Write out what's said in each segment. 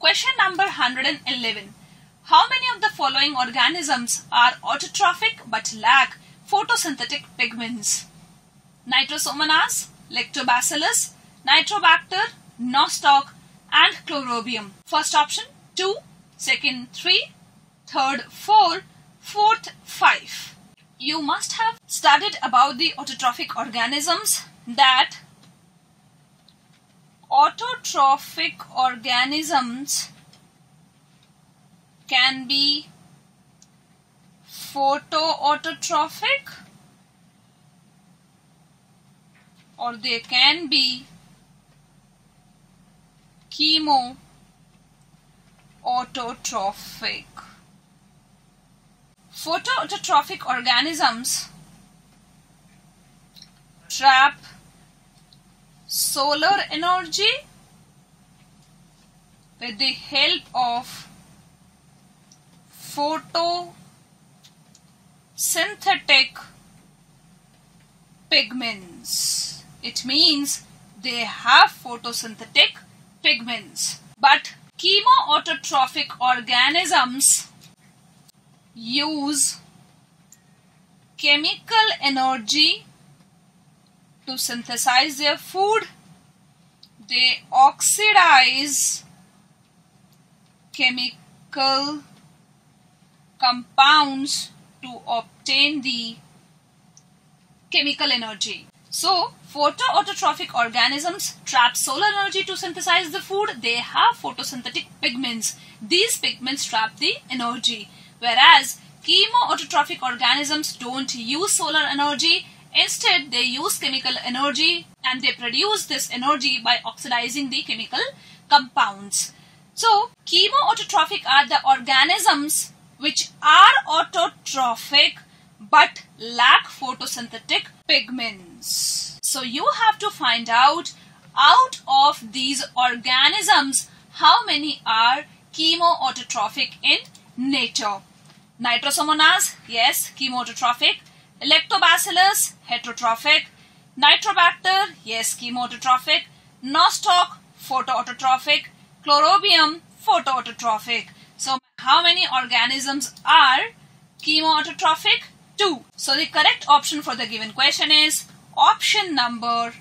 Question number 111. How many of the following organisms are autotrophic but lack photosynthetic pigments? Nitrosomonas, Lactobacillus, Nitrobacter, Nostoc and Chlorobium. First option 2, second 3, third 4, fourth 5. You must have studied about the autotrophic organisms, that autotrophic organisms can be photoautotrophic or they can be chemoautotrophic. Photoautotrophic organisms trap solar energy with the help of photosynthetic pigments. It means they have photosynthetic pigments. But chemoautotrophic organisms use chemical energy to synthesize their food. They oxidize chemical compounds to obtain the chemical energy. So, photoautotrophic organisms trap solar energy to synthesize the food. They have photosynthetic pigments. These pigments trap the energy. Whereas, chemoautotrophic organisms don't use solar energy. Instead, they use chemical energy and they produce this energy by oxidizing the chemical compounds. So, chemoautotrophic are the organisms which are autotrophic but lack photosynthetic pigments. So, you have to find out of these organisms how many are chemoautotrophic in nature. Nitrosomonas, yes, chemoautotrophic. Lactobacillus, heterotrophic. Nitrobacter, yes, chemoautotrophic. Nostoc, photoautotrophic. Chlorobium, photoautotrophic. So, how many organisms are chemoautotrophic? 2. So, the correct option for the given question is option number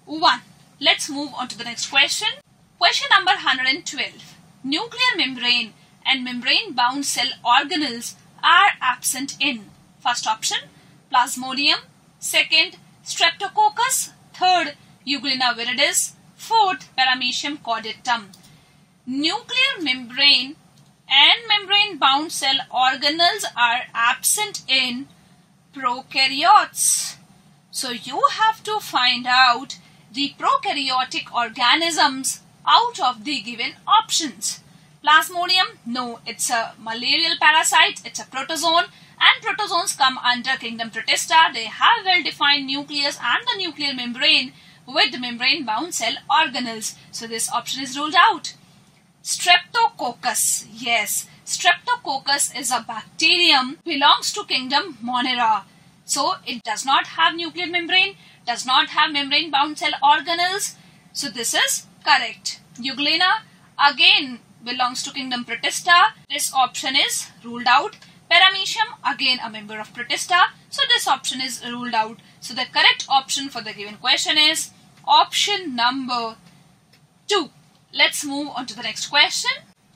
1. Let's move on to the next question. Question number 112. Nuclear membrane and membrane-bound cell organelles are absent in. First option, Plasmodium. Second, Streptococcus. Third, Euglena viridis. Fourth, Paramecium cordatum. Nuclear membrane and membrane-bound cell organelles are absent in prokaryotes. So you have to find out the prokaryotic organisms out of the given options. Plasmodium, no, it's a malarial parasite, it's a protozoan, and protozoans come under kingdom Protista. They have well-defined nucleus and the nuclear membrane with membrane-bound cell organelles. So this option is ruled out. Streptococcus, yes, Streptococcus is a bacterium, belongs to kingdom Monera. So it does not have nuclear membrane, does not have membrane-bound cell organelles. So this is correct. Euglena again belongs to kingdom Protista. This option is ruled out. Paramecium, again a member of Protista. So this option is ruled out. So the correct option for the given question is option number 2. Let's move on to the next question.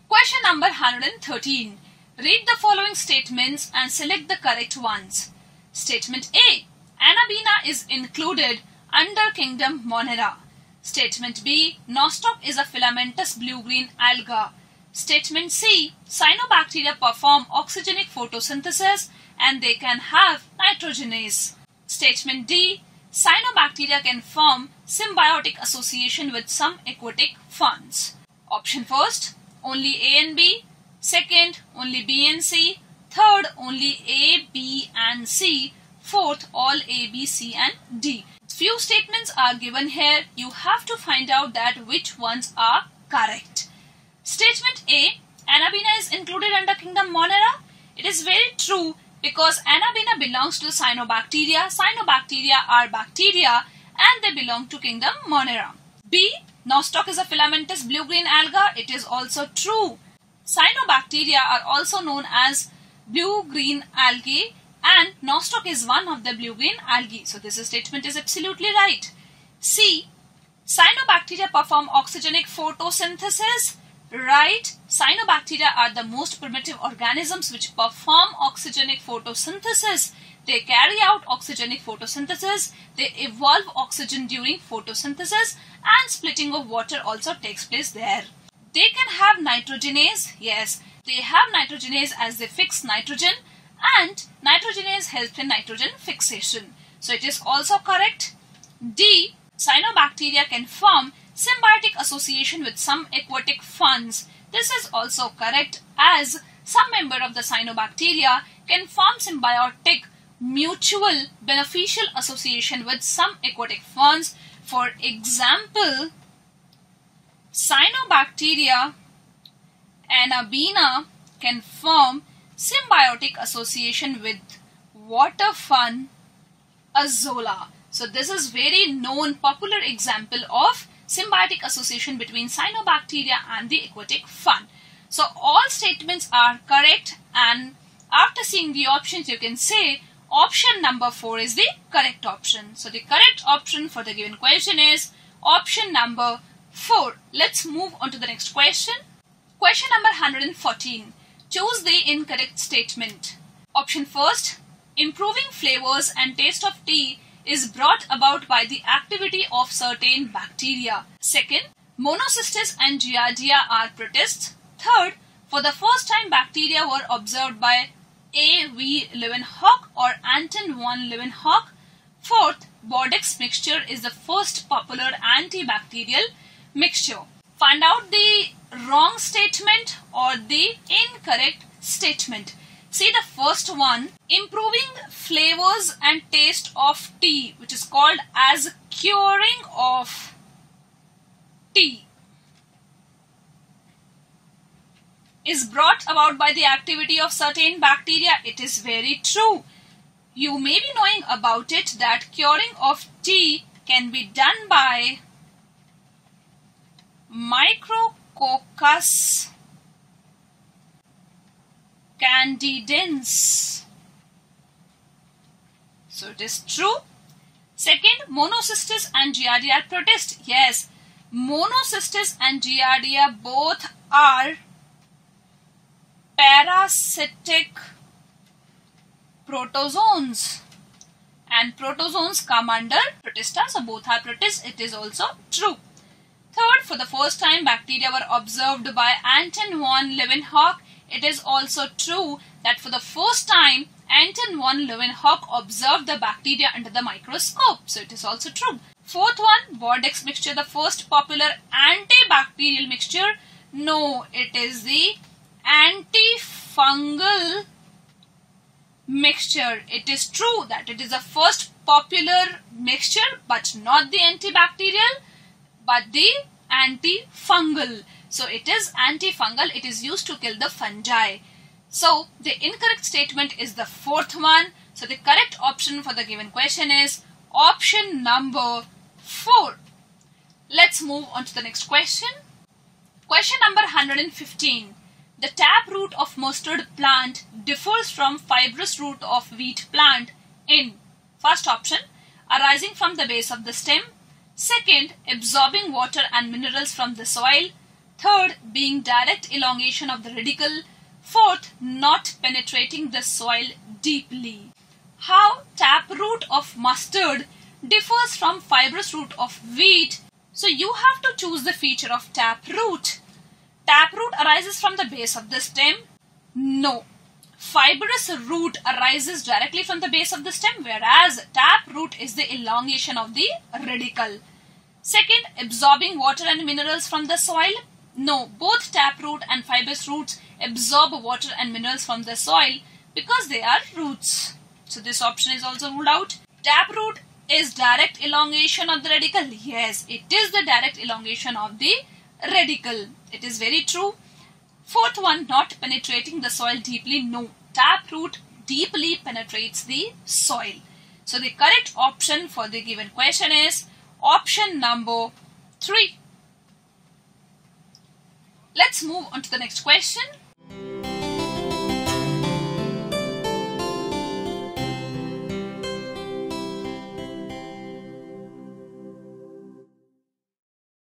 Question number 113. Read the following statements and select the correct ones. Statement A. Anabaena is included under kingdom Monera. Statement B. Nostoc is a filamentous blue-green alga. Statement C. Cyanobacteria perform oxygenic photosynthesis and they can have nitrogenase. Statement D. Cyanobacteria can form symbiotic association with some aquatic ferns. Option first, only A and B. Second, only B and C. Third, only A, B and C. Fourth, all A, B, C and D. Few statements are given here. You have to find out that which ones are correct. Statement A, Anabaena is included under kingdom Monera. It is very true because Anabaena belongs to the Cyanobacteria. Cyanobacteria are bacteria and they belong to kingdom Monera. B, Nostoc is a filamentous blue-green alga. It is also true. Cyanobacteria are also known as blue-green algae, and Nostoc is one of the blue-green algae. So this statement is absolutely right. C. Cyanobacteria perform oxygenic photosynthesis. Right. Cyanobacteria are the most primitive organisms which perform oxygenic photosynthesis. They carry out oxygenic photosynthesis. They evolve oxygen during photosynthesis, and splitting of water also takes place there. They can have nitrogenase. Yes, they have nitrogenase as they fix nitrogen, and nitrogenase helps in nitrogen fixation. So it is also correct. D. Cyanobacteria can form symbiotic association with some aquatic ferns. This is also correct, as some member of the cyanobacteria can form symbiotic mutual beneficial association with some aquatic ferns. For example, Cyanobacteria Anabina can form symbiotic association with water fern Azolla. So this is very known popular example of symbiotic association between cyanobacteria and the aquatic fern. So all statements are correct, and after seeing the options you can say option number 4 is the correct option. So the correct option for the given question is option number 4. Let's move on to the next question. Question number 114. Choose the incorrect statement. Option first, improving flavors and taste of tea is brought about by the activity of certain bacteria. Second, Monocystis and Giardia are protists. Third, for the first time bacteria were observed by A.V. Leeuwenhoek or Anton van Leeuwenhoek. Fourth, Bordeaux mixture is the first popular antibacterial mixture. Find out the wrong statement or the incorrect statement. See the first one, improving flavors and taste of tea, which is called as curing of tea, is brought about by the activity of certain bacteria. It is very true. You may be knowing about it that curing of tea can be done by Micrococcus candidans. So it is true. Second, Monocystis and Giardia are protist. Yes, Monocystis and Giardia both are parasitic protozoans, and protozoans come under protista, so both are protists. It is also true. Third, for the first time bacteria were observed by Anton van Leeuwenhoek. It is also true that for the first time Anton van Leeuwenhoek observed the bacteria under the microscope. So it is also true. Fourth one, Bordeaux mixture, the first popular antibacterial mixture. No, it is the antifungal mixture. It is true that it is the first popular mixture, but not the antibacterial, but the antifungal. So it is antifungal. It is used to kill the fungi. So the incorrect statement is the fourth one. So the correct option for the given question is option number 4. Let's move on to the next question. Question number 115. The taproot of mustard plant differs from fibrous root of wheat plant in first option, arising from the base of the stem. Second, absorbing water and minerals from the soil. Third, being direct elongation of the radicle. Fourth, not penetrating the soil deeply. How taproot of mustard differs from fibrous root of wheat? So you have to choose the feature of taproot. Taproot arises from the base of the stem? No. Fibrous root arises directly from the base of the stem, whereas taproot is the elongation of the radicle. Second, absorbing water and minerals from the soil? No, both taproot and fibrous roots absorb water and minerals from the soil because they are roots. So this option is also ruled out. Taproot is direct elongation of the radicle. Yes, it is the direct elongation of the radicle. It is very true. Fourth one, not penetrating the soil deeply. No, taproot deeply penetrates the soil. So the correct option for the given question is option number 3. Let's move on to the next question.